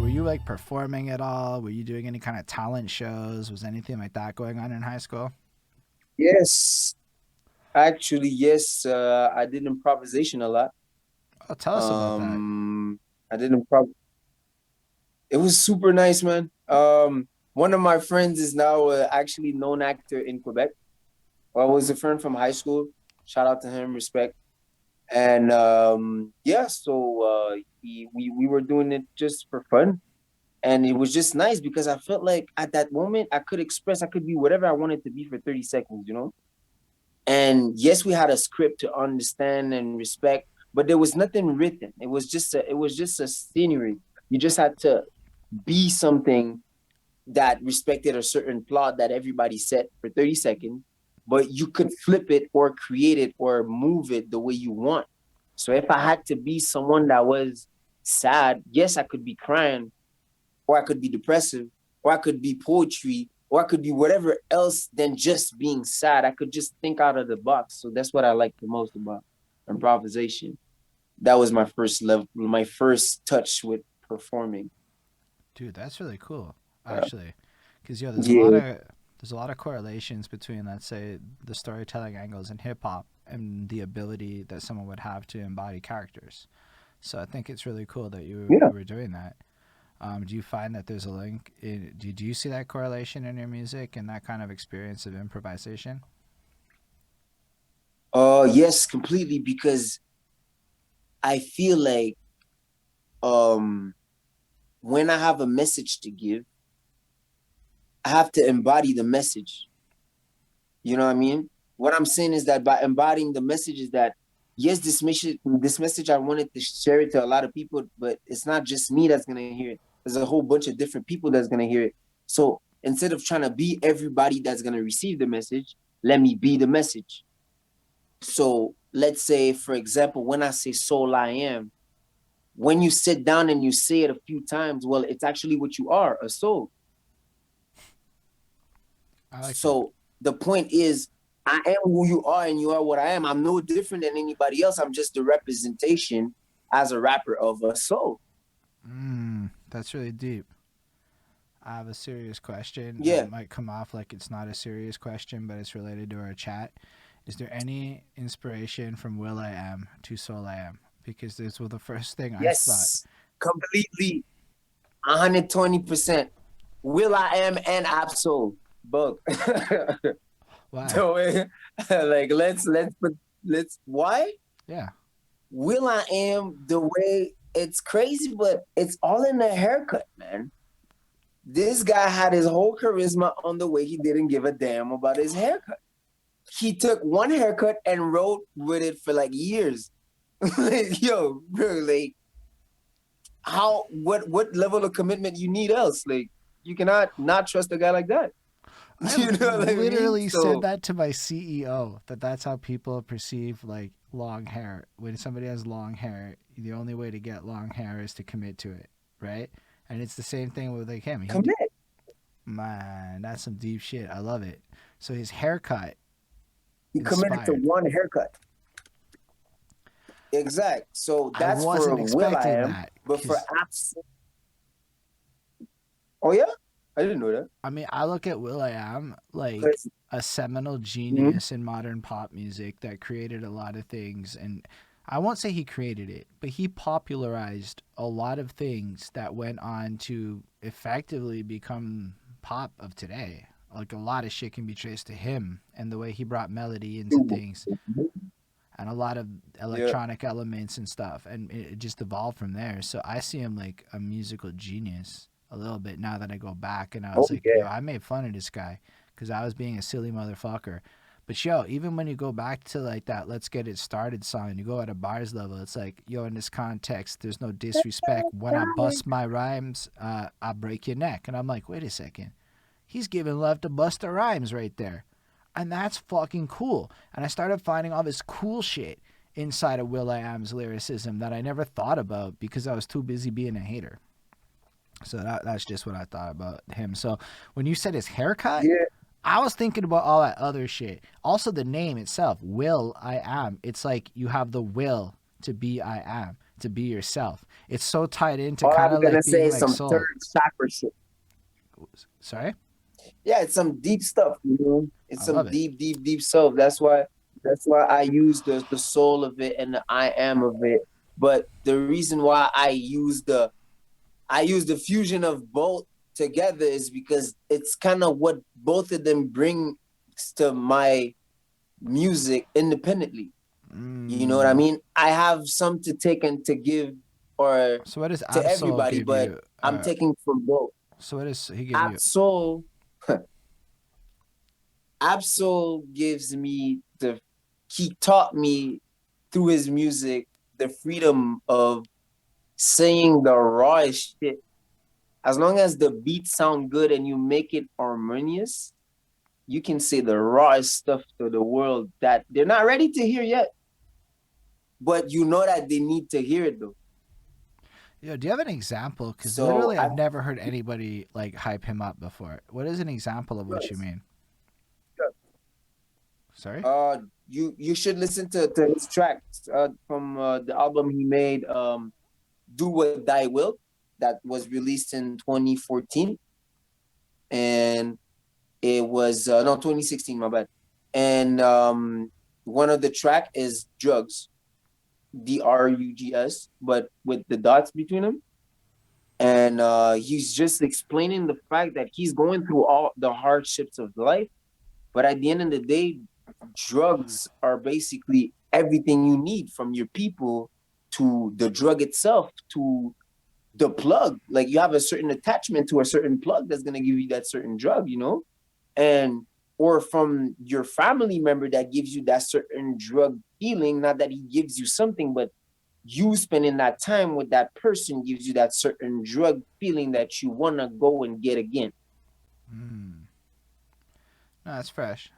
Were you like performing at all? Were you doing any kind of talent shows? Was anything like that going on in high school? Yes, actually, yes. I did improvisation a lot. Oh, tell us about that. I did improv. It was super nice, man. One of my friends is now actually known actor in Quebec. I was a friend from high school. Shout out to him, respect. And yeah, so we were doing it just for fun, and it was just nice because I felt like at that moment I could express, I could be whatever I wanted to be for 30 seconds, you know. And yes, we had a script to understand and respect, but there was nothing written. It was just a scenery. You just had to be something that respected a certain plot that everybody set for 30 seconds, but you could flip it or create it or move it the way you want. So if I had to be someone that was sad, yes, I could be crying, or I could be depressive, or I could be poetry, or I could be whatever else than just being sad. I could just think out of the box. So that's what I like the most about improvisation. That was my first level, my first touch with performing. Dude, that's really cool, Uh, actually. Because yeah, there's a lot of correlations between, let's say, the storytelling angles in hip hop and the ability that someone would have to embody characters. So I think it's really cool that yeah. you were doing that. Do you find that there's a link? Do you see that correlation in your music and that kind of experience of improvisation? Yes, completely. Because I feel like um, when I have a message to give, I have to embody the message. You know what I mean? What I'm saying is that by embodying the message is that yes, this message I wanted to share it to a lot of people, but it's not just me that's gonna hear it. There's a whole bunch of different people that's gonna hear it. So instead of trying to be everybody that's gonna receive the message, let me be the message. So let's say, for example, when I say Soul.I.Am, when you sit down and you say it a few times, well, it's actually what you are, a soul. I like that. So the point is, I am who you are and you are what I am. I'm no different than anybody else. I'm just a representation as a rapper of a soul. That's really deep. I have a serious question that Yeah. might come off like it's not a serious question, but it's related to our chat. Is there any inspiration from will.i.am to Soul.I.Am? Because this was the first thing I thought. Yes. Completely. 120%. Will I am and Absol. Both. Why? So, like let's why? Yeah. Will I am the way it's crazy, but it's all in the haircut, man. This guy had his whole charisma on the way he didn't give a damn about his haircut. He took one haircut and wrote with it for like years. Like, yo, bro, like how what level of commitment you need else? Like you cannot not trust a guy like that. I You know what I mean? literally said So that to my CEO that that's how people perceive like long hair. When somebody has long hair, the only way to get long hair is to commit to it, right? And it's the same thing with like him. commit. Man, that's some deep shit. I love it. So his haircut He committed to inspired. one haircut. Exact. So I that's for wasn't Will I expecting am, that but for because Abs. Oh yeah, I didn't know that. I mean I look at will.i.am like 'Cause- a seminal Mhm. genius in modern pop music that created a lot of things, and I won't say he created it, but he popularized a lot of things that went on to effectively become pop of today. Like a lot of shit can be traced to him and the way he brought melody into things and a lot of Yeah. electronic elements and stuff, and it just evolved from there. So I see him like a musical genius a little bit now that I go back, and I Oh was like, yo, yeah. I made fun of this guy because I was being a silly motherfucker. But yo, even when you go back to like that "Let's Get It Started" song, you go at a bars level. It's like, yo, in this context, there's no disrespect. When I bust my rhymes, I break your neck. And I'm like, wait a second, he's giving love to Busta Rhymes right there. And that's fucking cool. And I started finding all this cool shit inside of will.i.am's lyricism that I never thought about because I was too busy being a hater. So that's just what I thought about him. So when you said his haircut, Yeah. I was thinking about all that other shit. Also, the name itself, will I am. It's like you have the will to be I am. to be yourself. It's so tied into All kind I'm of gonna like say being is like some third soul. chakra shit. Sorry, Yeah, it's some deep stuff, you know. It's I some love it. deep, deep, deep stuff. That's why I use the soul of it and the I am of it. But the reason why I use the fusion of both together is because it's kind of what both of them bring to my music independently. You know what I Mm. mean? I have some to take and to give or So what does to Absol everybody, give but you? I'm taking from both. So what does he give you? Absol Absol gives me he taught me through his music the freedom of saying the rawest shit. As long as the beats sound good and you make it harmonious, you can say the rawest stuff to the world that they're not ready to hear yet, but you know that they need to hear it though. Yo, do you have an example? Because So literally, I I've never heard anybody like hype him up before. What is an example of what you mean? Sorry. you should listen to his tracks from the album he made, Do What Thy Will, that was released in 2014, and it was no 2016, my bad. And one of the track is Drugs, Drugs, but with the dots between them. And he's just explaining the fact that he's going through all the hardships of life, but at the end of the day, drugs are basically everything you need, from your people to the drug itself to the plug. Like, you have a certain attachment to a certain plug that's going to give you that certain drug, and or from your family member that gives you that certain drug feeling. Not that he gives you something, but you spending that time with that person gives you that certain drug feeling that you want to go and get again. Mm. No, that's fresh.